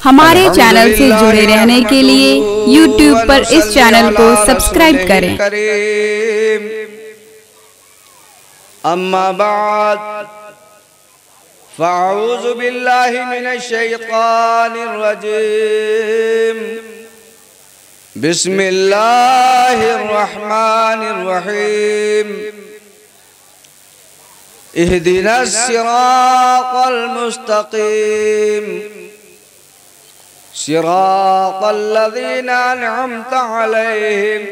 हमारे चैनल से जुड़े रहने के लिए YouTube पर इस चैनल को सब्सक्राइब करें। अम्मा बाद फ़अऊज़ु बिल्लाहि मिनश शैतानिर रजीम। बिस्मिल्लाहिर रहमानिर रहीम। इहदिनस सिरातल मुस्तक़ीम सिरातल लज़ीना अनअमता अलैहिम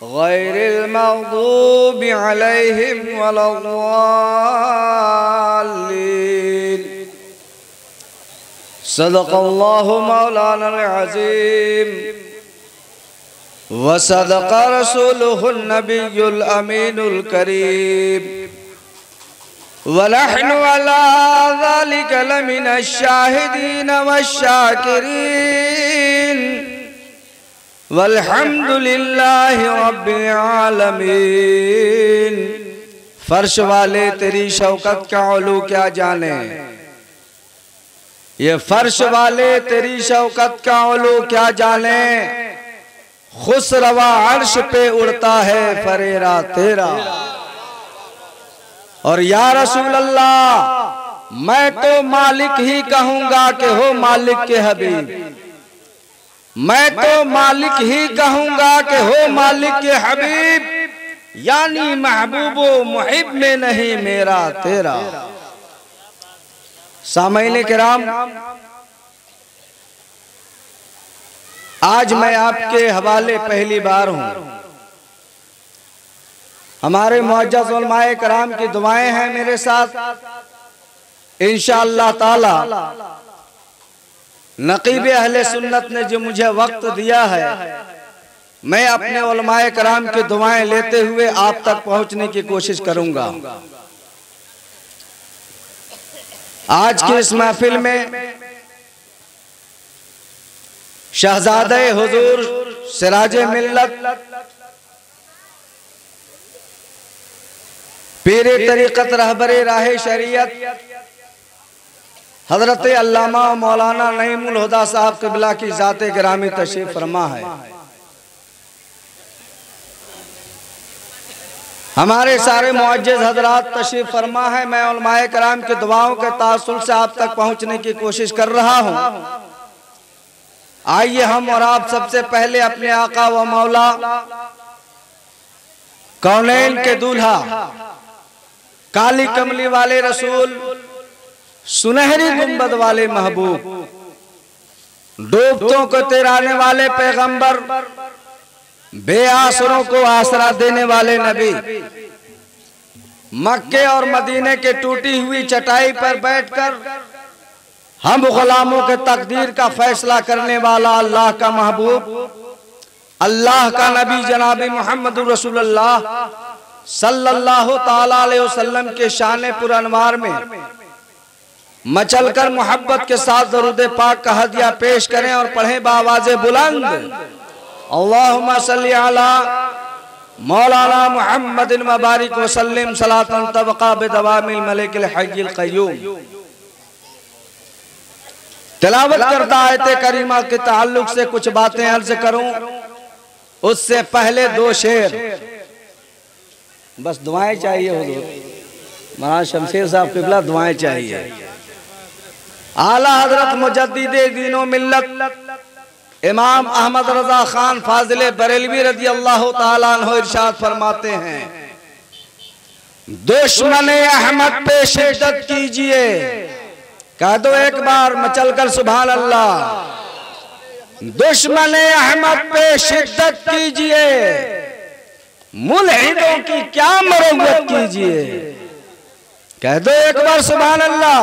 गैरिल मग़दूबि अलैहिम वलद्दाल्लीन। सदक़ल्लाहु मौलाना अज़ीम व सदक़ रसूलुहुन नबियुल अमीनुल करीम व नहनु अला ज़ालिका लमिनश शाहिदीन वश्शाकिरीन वल्हम्दुलिल्लाहि रब्बिल आलमीन। फर्श वाले तेरी शौकत का उलू क्या जाने, ये फर्श वाले तेरी शौकत का उलू क्या जाने। खुसरवा अर्श पे उड़ता है फरेरा तेरा। और या रसूल अल्लाह, मैं तो मालिक ही कहूंगा कि हो मालिक के हबीब। मैं तो मालिक ही कहूंगा कि हो मालिक के हबीब, यानी महबूबो मुहिब में नहीं मेरा तेरा। सामईन किराम, आज मैं आपके हवाले पहली बार हूं। हमारे मुअज्जज़ उलमाए किराम की दुआएं हैं मेरे साथ। इंशाअल्लाह ताला नक़ीब अहले सुन्नत ने जो मुझे वक्त दिया है, मैं अपने उलमाए किराम की दुआएं लेते हुए आप तक पहुंचने की कोशिश करूंगा। आज की इस महफिल में शहजादे हुजूर सिराजे मिल्लत पीरे तरीक़त रहबरे राहे शरीयत हजरत अल्लामा मौलाना नईमुल हुदा साहब क़िबला की ज़ाते गिरामी तशरीफ़ फरमा है। हमारे सारे मुअज्जिज़ हजरात तशरीफ़ फरमा है। मैं उलमाए किराम की दुआओं के तासुल से आप तक पहुंचने की कोशिश कर रहा हूं। आइए हम और आप सबसे पहले अपने आका व मौला कौनैन के दूल्हा काली कमली वाले रसूल, सुनहरी गुंबद वाले महबूब, डूबतों को तिराने वाले पैगंबर, बेआसरों को आसरा देने वाले नबी, मक्के और मदीने के टूटी हुई चटाई पर बैठकर हम गुलामों के तकदीर का फैसला करने वाला अल्लाह का महबूब, अल्लाह का नबी जनाबी मोहम्मद रसूलुल्लाह सल्लल्लाहु ताला अलैहि वसल्लम के शान पुरअनवार में मचलकर मोहब्बत के साथ दरूद पाक का हदिया पेश करें और पढ़ें बावाज़े बुलंद, अल्लाहुम्मा सल्ली अला मौलाना मुहम्मदिन व बारिक व सल्लिम सलातन तबका बिदवामिल मलिकिल हय्यिल क़य्यूम। तिलावत करता आयत करीमा के ताल्लुक से कुछ बातें अर्ज करूं, उससे पहले दो शेर। बस दुआएं चाहिए हुजूर, मौलाना शमशेर साहब क़िबला दुआएं चाहिए। आला हजरत मुजद्दिदे दीनो मिल्लत इमाम अहमद रजा खान फाजिले बरेलवी रज़ी अल्लाह ताला अन्हु इरशाद फरमाते हैं, दुश्मने अहमद पे शिद्दत कीजिए। कह दो एक बार मचलकर सुभान अल्लाह। दुश्मने अहमद पे शिद्दत कीजिए, मुल्हिदों की क्या मरम्मत कीजिए। कह दो एक बार सुभान अल्लाह।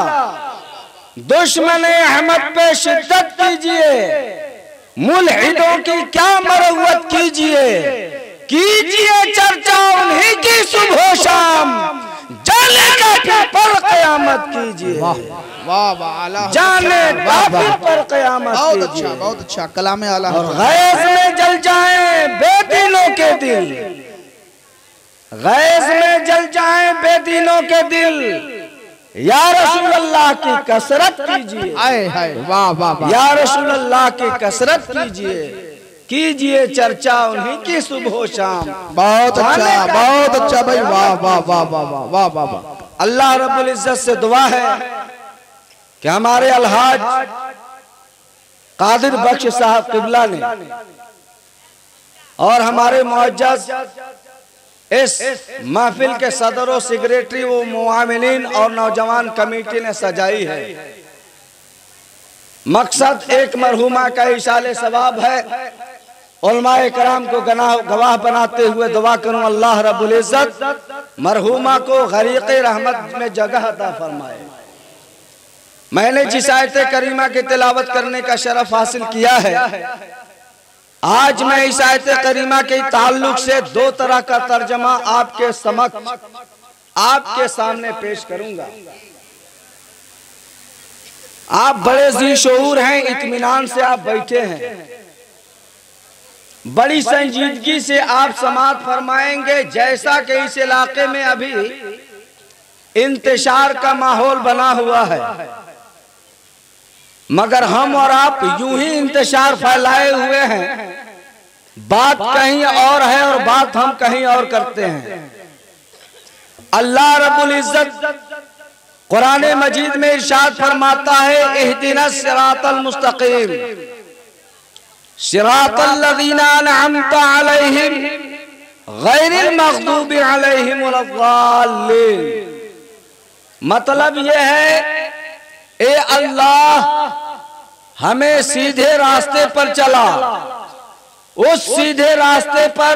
दुश्मने अहमद पे शिद्दत कीजिए, मुल्हिदों की क्या मरम्मत कीजिए। कीजिए चर्चा उन्हीं की सुबह शाम, जाने का पर क़यामत कीजिए। वाह वाह वाह, जाने पर क़यामत बहुत अच्छा, बहुत अच्छा कलाम आला। और गैज़ में जल जाएं बेदीनों के दिल, गैज़ में जल जाएं बेदीनों के दिल, या रसूल अल्लाह की कसरत कीजिए, आए हाय वाह वाह वाह, या रसूल अल्लाह की कसरत कीजिए, कीजिए चर्चा उन्हीं की सुबह शाम। बहुत अच्छा भाई, वाह वाह वाह वाह वाह वाह वाह वाह। अल्लाह रब्बुल इज्जत से दुआ है कि हमारे अलहाज कादिर बख्श साहब किबला ने और हमारे मुअज्जज इस महफिल के सदर और सेक्रेटरी वो मुआमिनीन और नौजवान कमेटी ने सजाई है। मकसद एक मरहुमा का इशाले सवाब है। उलमाए कराम को गवाह बनाते हुए दुआ करूं अल्लाह रब्बुल इज्जत मरहुमा को गरीक़े रहमत में जगह अता फरमाए। मैंने जिस आयत करीमा की तिलावत करने का शरफ हासिल किया है, आज मैं इस आयत करीमा के ताल्लुक से दो तरह का तर्जमा आपके समक्ष आपके सामने पेश करूंगा। आप बड़े जी शऊर हैं, इत्मीनान से आप बैठे हैं, बड़ी संजीदगी से आप समाअत फरमाएंगे। जैसा कि इस इलाके में अभी इंतशार का माहौल बना हुआ है, मगर हम और आप यूं ही इंतशार फैलाए हुए हैं। बात कहीं और है और बात हम कहीं और करते हैं। अल्लाह रब्बुल इज्जत कुरान मजीद में इरशाद फरमाता है, इहदिनस सिरातल मुस्तकीम सिरातल लज़ीना अनअमता अलैहिम गैरिल मग़दूबि अलैहिम वलद्दाल्लीन। मतलब यह है, ए अल्लाह हमें सीधे रास्ते पर चला, उस सीधे रास्ते पर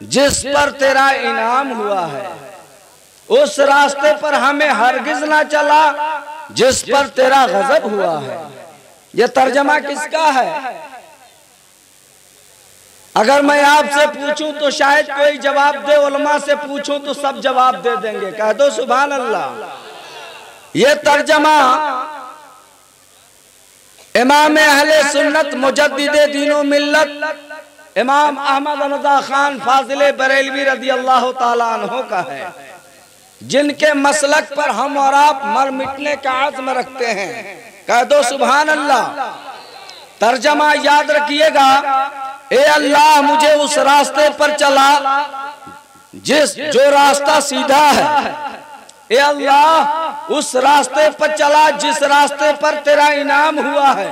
जिस पर तेरा इनाम हुआ है, उस रास्ते पर हमें हरगिज ना चला जिस पर तेरा गजब हुआ है। यह तर्जमा किसका है? अगर मैं आपसे पूछूं तो शायद कोई जवाब दे, उलमा से पूछूं तो सब जवाब दे देंगे। कह दो सुभान अल्लाह। ये तर्जमा इमाम अहले सुन्नत मुजद्दिदे दीनो मिल्लत इमाम अहमद रज़ा खान फाजिले बरेलवी रज़ी अल्लाह ताला अन्हु का है, जिनके मसलक पर हम और आप मर मिटने का आज़्म रखते हैं। कह दो सुभान अल्लाह। तर्जमा याद रखिएगा, ए अल्लाह मुझे उस रास्ते पर चला जो रास्ता सीधा है। ए अल्लाह उस रास्ते पर चला जिस रास्ते पर तेरा इनाम हुआ है।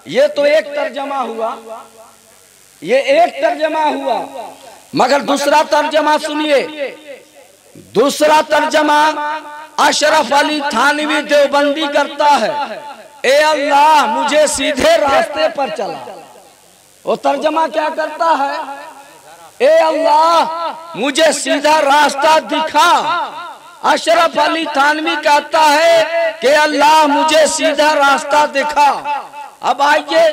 ये तो एक तर्जमा हुआ, ये एक तर्जमा हुआ, मगर दूसरा तर्जमा सुनिए। दूसरा तर्जमा अशरफ अली थानवी देवबंदी करता है, ए अल्लाह मुझे सीधे रास्ते पर चला। वो तर्जमा क्या करता है? ए अल्लाह मुझे सीधा रास्ता दिखा। अशरफ अली थानवी कहता है कि अल्लाह मुझे सीधा रास्ता दिखा। अब आइए,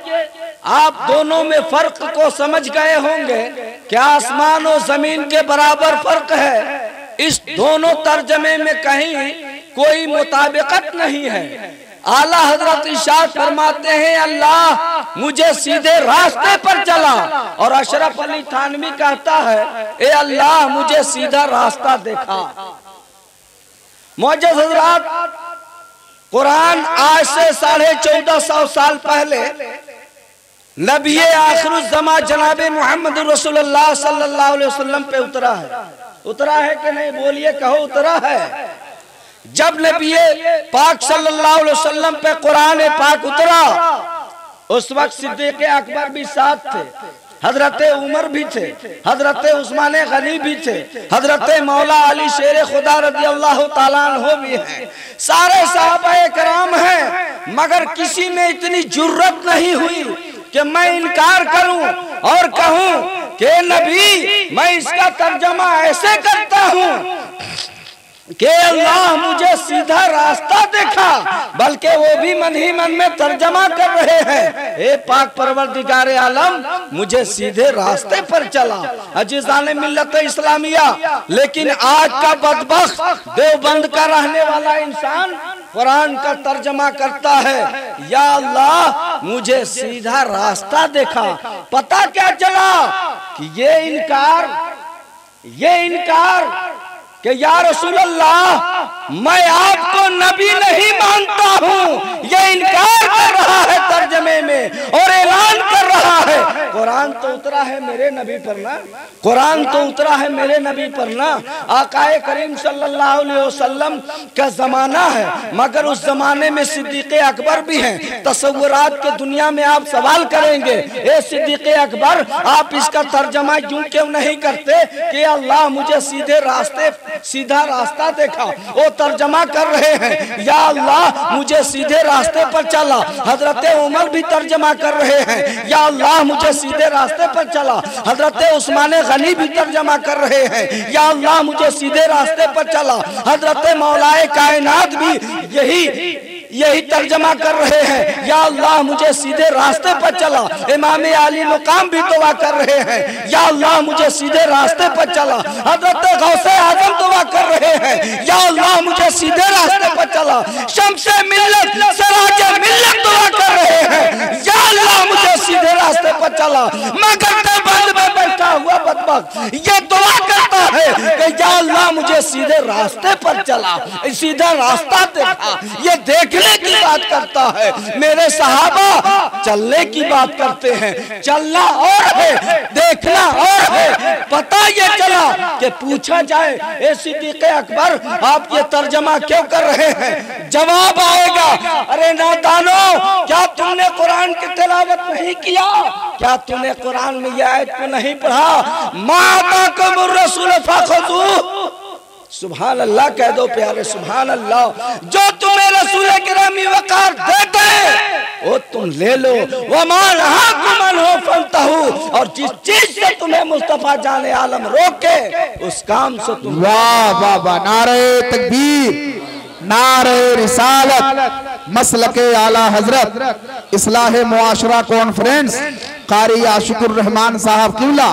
आप दोनों में फर्क को समझ गए होंगे कि आसमान और जमीन के बराबर फर्क है। इस दोनों तर्जमे में कहीं कोई मुताबिकत नहीं है। आला हजरत इरशाद फरमाते हैं, अल्लाह मुझे सीधे रास्ते पर चला, और अशरफ अली थानवी कहता है, ए अल्लाह मुझे सीधा रास्ता देखा। मौजूद हजरात, कुरान आज से 1450 साल पहले नबी आखिरुज़्ज़मा जनाब मोहम्मद रसूलुल्लाह सल्लल्लाहु अलैहि वसल्लम पे उतरा है। उतरा है कि नहीं? बोलिए, कहो उतरा है। जब नबी पाक सल्लल्लाहु अलैहि वसल्लम पे कुरान पाक उतरा, उस वक्त सिद्दीक़ अकबर भी साथ थे, हजरत उमर भी थे, हजरत उस्मान गनी भी थे, हजरत मौला अली शेर खुदा रज़ी अल्लाह ताला अन्हु भी हैं, सारे सहाबाए कराम हैं। मगर किसी में इतनी जुर्रत नहीं हुई कि मैं इनकार करूं और कहूं कि नबी मैं इसका तर्जमा ऐसे करता हूं कि अल्लाह मुझे सीधा रास्ता देखा, बल्कि वो भी मन ही मन में तर्जमा कर रहे हैं, ए पाक परवरदिगार आलम मुझे सीधे रास्ते पर चला। अजीज़ाने मिल्लत इस्लामिया, लेकिन आज का बदबख्त देवबंद का रहने वाला इंसान कुरान का तर्जमा करता है, या अल्लाह मुझे सीधा रास्ता देखा। पता क्या चला कि ये इनकार कि या रसूल अल्लाह मैं आपको नबी नहीं मानता हूँ। ये इनकार कर रहा है तर्जमे में और ऐलान कर रहा है कुरान तो उतरा है मेरे नबी पर ना, कुरान तो उतरा है मेरे नबी पर ना। आकाए करीम सल्लल्लाहु अलैहि वसल्लम का जमाना है, मगर उस जमाने में सिद्दीक़ अकबर भी हैं। तसव्वुरात के दुनिया में आप सवाल करेंगे, ए सिद्दीक़ अकबर आप इसका तर्जमा क्यों नहीं करते कि अल्लाह मुझे सीधा रास्ता देखा। वो तर्जमा कर रहे हैं या अल्लाह मुझे सीधे रास्ते पर चला। हजरत उमर भी तर्जमा कर रहे हैं या अल्लाह मुझे सीधे रास्ते पर चला। हजरत उस्मान गनी भी तर्जमा कर रहे हैं या अल्लाह मुझे सीधे रास्ते पर चला। हजरत मौलाए कायनात भी यही तर्जमा कर रहे हैं या अल्लाह मुझे सीधे रास्ते पर चला। इमाम आली मुकाम भी दुआ कर रहे हैं या अल्लाह मुझे सीधे रास्ते पर चला। हजरत गौसे आजम दुआ कर रहे हैं या अल्लाह मुझे सीधे रास्ते पर चला। शम्से मिल्लत सिराजे मिल्लत दुआ कर रहे हैं या अल्लाह मुझे सीधे रास्ते पर चला। मगर देवबंद में बैठा हुआ बदबख्त ये दुआ करता है कि या अल्लाह मुझे सीधे रास्ते पर चला, सीधा रास्ता देखा। ये देखने की बात करता है। मेरे सहाबा चलने की बात करते हैं, चलना और है देखना और है। पता ये चला कि पूछा जाए ए सिद्दीक़ अकबर आप ये तर्जमा क्यों कर रहे हैं, जवाब आएगा अरे नादानो क्या तुमने कुरान की तिलावत नहीं किया, क्या तुमने कुरान में ये आयत को नहीं पढ़ा, माताकुमुर रसूल फखुज़ूह। सुभान अल्लाह कह दो प्यारे, सुभान अल्लाह। जो तुम्हें रसूल किरामी वकार देते हैं वो तुम ले लो। वमा नहाकुम अन्हु फंतहू, और जिस चीज से तुम्हें मुस्तफा जाने आलम रोके उस काम से तुम। वाह वाह वाह, नारे तकबीर, नारे रिसालत, मसलके आला हजरत, इस्लाह मुआशरा कॉन्फ्रेंस, कारी आशिकुर रहमान साहब किबला,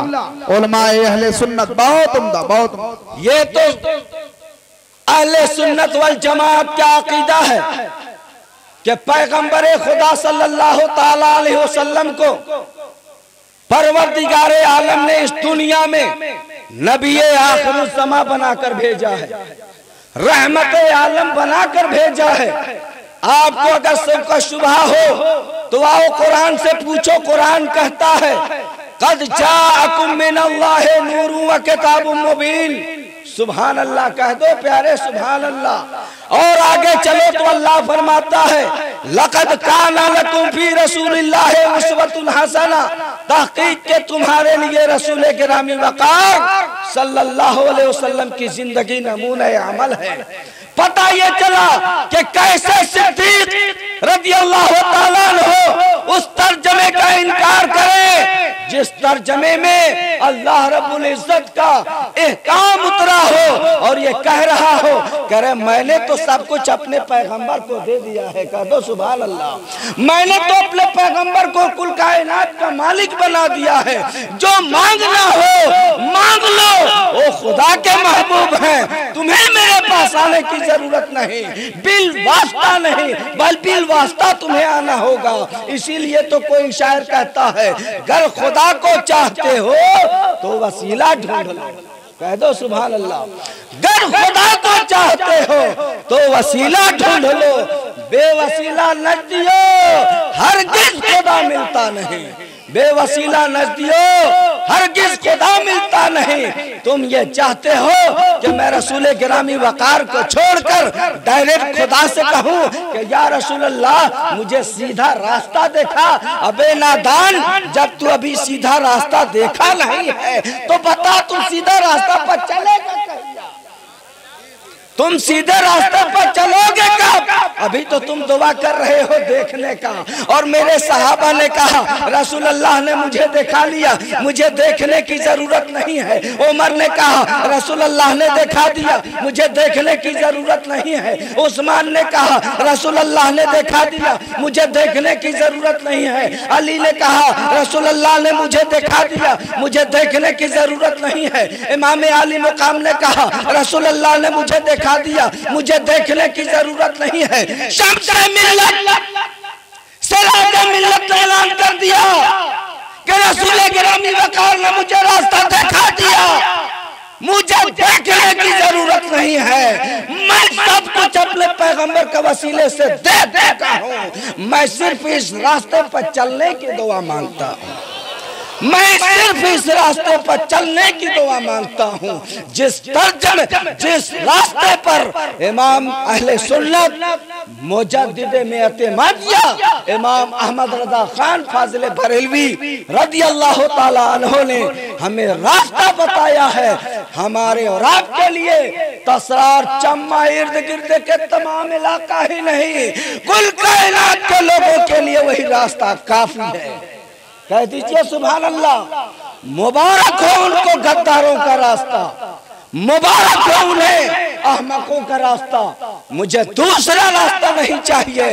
उलमाए अहले सुन्नत। बहुत उम्दा, बहुत उम्दा। ये तो अहले सुन्नत वल जमात का अकीदा है कि पैगंबर खुदा सल्लल्लाहु ताला अलैहि वसल्लम को परवरदिगारे आलम ने इस दुनिया में नबी आखिरुज़्ज़मा बनाकर भेजा है, रहमत आलम बनाकर भेजा है। आपको अगर सबका शुबहा हो तो आओ कुरान से पूछो। कुरान कहता है कद जाअकुम मिनल्लाहि नूरुन व किताबुम मुबीन। सुभान अल्लाह कह दो प्यारे, सुभान अल्लाह। और आगे चलो तो अल्लाह फरमाता है लक़द काना लकुम फी रसूलिल्लाहि उस्वतुन हसना। तहकीक के तुम्हारे लिए रसूल गिरामी वक़ार सल्लल्लाहु अलैहि वसल्लम की जिंदगी नमूने अमल है। पता ये चला कि कैसे सिद्दीक रज़ियल्लाहु ताला अन्हु उस तर्जमे का इनकार करे जिस तर्जमे में अल्लाह रब्बुल इज्जत का एहकाम उतरा हो और ये कह रहा हो कह रहे मैंने तो सब कुछ अपने पैगंबर को दे दिया है। कह दो सुभान अल्लाह। मैंने तो अपने पैगंबर को कुल कायनात का मालिक बना दिया है। जो मांगना हो मांग लो, वो खुदा के महबूब हैं, तुम्हें मेरे पास आने की जरूरत नहीं, बिल वास्ता नहीं बल्कि बिल वास्ता तुम्हें आना होगा। इसीलिए तो कोई शायर कहता है गर खुदा को चाहते हो तो वसीला ढूंढ लो। कह दो सुभान अल्लाह। गर खुदा को चाहते हो तो वसीला ढूंढ लो, बेवसीला नजदियो हरगिज खुदा मिलता नहीं। बेवसीला नजदियो हरगिज खुदा मिलता नहीं। तुम ये चाहते हो कि मैं रसूल गिरामी वकार को छोड़कर डायरेक्ट खुदा से कहूं कि या रसूल अल्लाह मुझे सीधा रास्ता देखा। अबे नादान, जब तू अभी सीधा रास्ता देखा नहीं है तो बता तू सीधा रास्ता पर चलेगा? तुम सीधे रास्ते पर चलोगे कब? अभी तो तुम दुआ कर रहे हो देखने का। और मेरे सहाबा ने कहा रसूल अल्लाह ने मुझे दिखा लिया, मुझे देखने की जरूरत नहीं है। उमर ने कहा रसूल अल्लाह ने दिखा दिया, मुझे देखने की जरूरत नहीं है। उस्मान ने कहा रसूल अल्लाह ने दिखा दिया, मुझे देखने की जरूरत नहीं है। अली ने कहा रसूल अल्लाह ने मुझे दिखा दिया, मुझे देखने की जरूरत नहीं है। इमाम आली मुकाम ने कहा रसूल अल्लाह ने मुझे दिखा दिया, मुझे देखने की जरूरत नहीं है। शम्से मिल्लत सिराजे मिल्लत ने ऐलान कर दिया कि रसूल गिरामी वकार ने मुझे रास्ता दिखा दिया। मुझे देखने की जरूरत नहीं है, मैं सब कुछ अपने पैगंबर के वसीले से दे देता हूँ। मैं सिर्फ इस रास्ते पर चलने की दुआ मांगता हूँ, मैं सिर्फ इस रास्ते पर चलने की दुआ मांगता हूँ जिस रास्ते पर इमाम अहले सुन्नत मुजद्दिद मिअत मदिया इमाम अहमद रजा खान फाजिल बरेलवी रदी अल्लाह ताला अन्हु ने हमें रास्ता बताया है। हमारे और आपके लिए तसरार चम्मा इर्द गिर्द के तमाम इलाका ही नहीं, कुल कायनात के लोगों के लिए वही रास्ता काफी है। कह दीजिए सुभान अल्लाह। मुबारक हो उनको गद्दारों का रास्ता, मुबारक हो उन्हें अहमकों का रास्ता। मुझे दूसरा रास्ता नहीं चाहिए।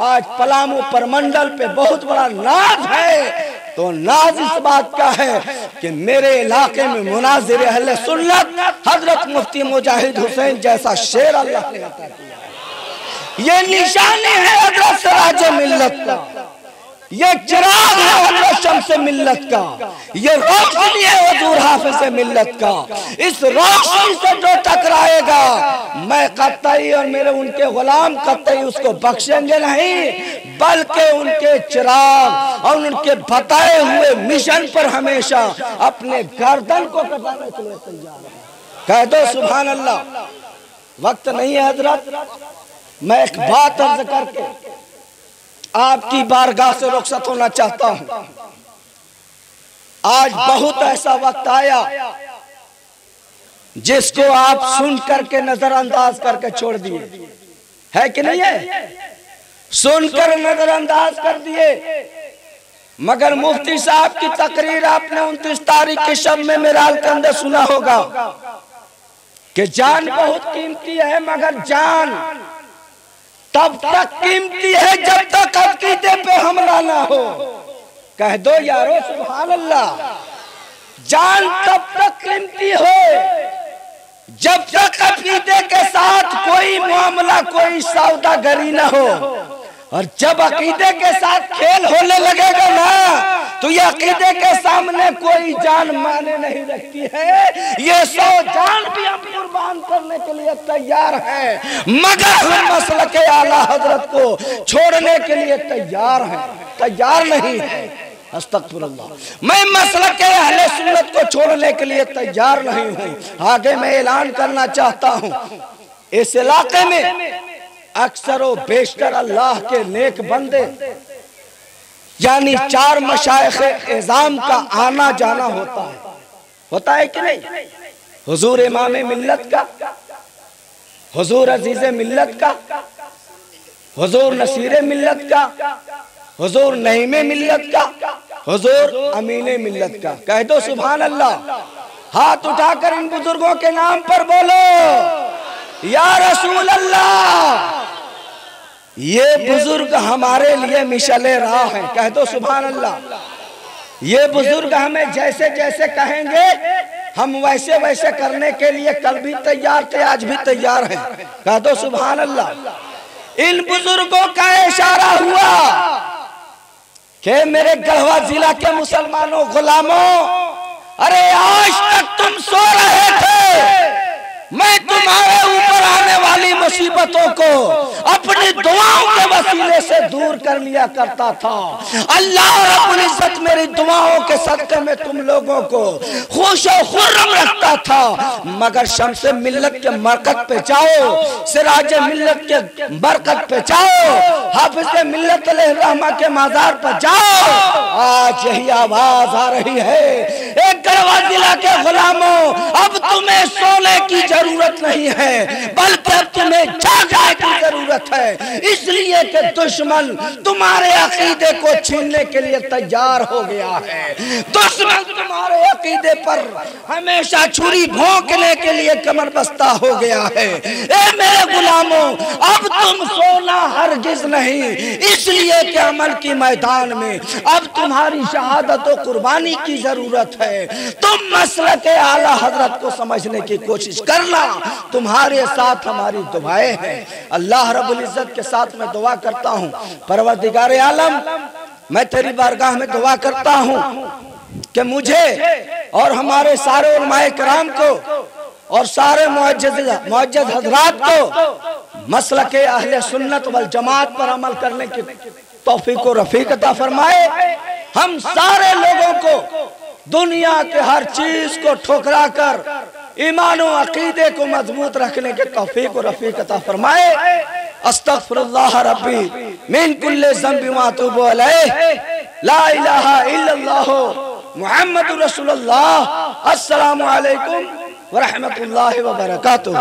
आज पलामू परमंडल पे बहुत बड़ा नाज है, तो नाज इस बात का है कि मेरे इलाके में मुनाजिर अहले सुन्नत हजरत मुफ्ती मुजाहिद हुसैन जैसा शेर अल्लाह ने अता किया। ये निशानी है हजरत सिराज मिल्लत का, ये चिराग है हजरत शम्स मिल्लत का, ये रोशनी है हुजूर हाफिज मिल्लत का। इस रोशनी से जो टकराएगा, मैं कतई और मेरे उनके गुलाम कतई उसको बख्शेंगे नहीं, बल्कि उनके चिराग और उनके बताए हुए मिशन पर हमेशा अपने गर्दन को कटाने के लिए तैयार है। कह दो सुभान अल्लाह। वक्त नहीं है हजरत, मैं एक बात अर्ज करके आपकी बारगाह से रुखसत होना चाहता हूं। आज बहुत ऐसा वक्त आया जिसको आप सुन करके नजरअंदाज करके छोड़ दिए, है कि नहीं है? सुनकर नजरअंदाज कर दिए। मगर मुफ्ती साहब की तकरीर आपने 29 तारीख के शब में मिराल के अंदर सुना होगा कि जान बहुत कीमती है, मगर जान तब तक कीमती है जब तक अकीदे पे हमला ना हो। कह दो यारो सुभान अल्लाह। जान तब तक कीमती हो जब तक अकीदे के साथ कोई मामला, कोई सौदागरी ना हो। और जब अकीदे के साथ खेल होने लगेगा ना, तो ये अकीदे के सामने कोई जान माने नहीं रखती है। ये 100 जान भी हम कुर्बान करने के लिए तैयार हैं, मगर हम मसलक आला हजरत को छोड़ने के लिए तैयार हैं, तैयार नहीं है। अस्तगफिरुल्लाह। मैं मसलक अहले सुन्नत को छोड़ने के लिए तैयार नहीं हूँ। आगे मैं ऐलान करना चाहता हूँ, इस इलाके में अक्सर व बेशतर अल्लाह के नेक बंदे यानी 4 मशाइख एज़ाम का आना जाना होता है कि नहीं? हुजूर इमाम मिल्लत का, हुजूर अजीज मिल्लत का, हुजूर नसीर मिल्लत का, हुजूर नईम मिल्लत का, हुजूर अमीन मिल्लत का। कह दो सुभान अल्लाह। हाथ उठाकर इन बुजुर्गों के नाम पर बोलो या रसूल अल्लाह। ये बुजुर्ग हमारे लिए मिशले राह हैं। कह दो सुभान अल्लाह। ये बुजुर्ग हमें जैसे जैसे कहेंगे हम वैसे वैसे करने के लिए कल भी तैयार थे, आज भी तैयार हैं। कह दो सुभान अल्लाह। इन बुजुर्गों का इशारा हुआ कि मेरे गढ़वा जिला के मुसलमानों गुलामों, अरे आज तक तुम सो रहे थे, मैं तुम्हारे ऊपर आने वाली मुसीबतों को अपनी दुआओं के वसीले से दूर कर लिया करता था। अल्लाह रब्बुल इज्जत मेरी दुआओं के सदक़े में तुम लोगों को खुश और खुर्रम रखता था। मगर शम्स मिल्लत के मरकत पे जाओ, सिराज मिल्लत के मरकत पे जाओ, हाफिज मिल्लत रहमा के मज़ार पर जाओ, आज यही आवाज आ रही है, एक गढ़वा जिला के गुलामों, अब तुम्हें सोने की जरूरत नहीं है, बल्कि अब तुम्हें जागने की जरूरत है। इसलिए कि दुश्मन तुम्हारे अकीदे को छीनने के लिए तैयार हो गया है। दुश्मन तुम्हारे अकीदे पर हमेशा छुरी भोंकने के लिए कमर बस्ता हो गया है। ए मेरे गुलामों, अब तुम सोना हरगिज नहीं, इसलिए कि अमल की मैदान में अब तुम्हारी शहादत और कुर्बानी की जरूरत है। तुम मसलक आला हजरत को समझने की कोशिश करना, तुम्हारे साथ हमारी दुआएं हैं। अल्लाह रब्बुल इज्जत के साथ मैं दुआ करता हूँ, परवरदिगार आलम, मैं तेरी बारगाह में दुआ करता हूँ कि मुझे और हमारे सारे उलमाए कराम को और सारे मुअज्जज़ हज़रात को मसलके अहले सुन्नत वल जमात पर अमल करने की तौफीक और रफीक अता फरमाए। हम सारे लोगों को दुनिया के हर चीज को ठुकरा कर ईमान और अकीदे को मजबूत रखने के तौफीक और रफीक अता फरमाए। अस्तगफिरुल्लाह रब्बी मिन कुल्लि ज़ंबि व अतूबु अलैहि ला इलाहा इल्लल्लाह मुहम्मदुर रसूलुल्लाह। अस्सलामु अलैकुम व रहमतुल्लाहि व बरकातुहू।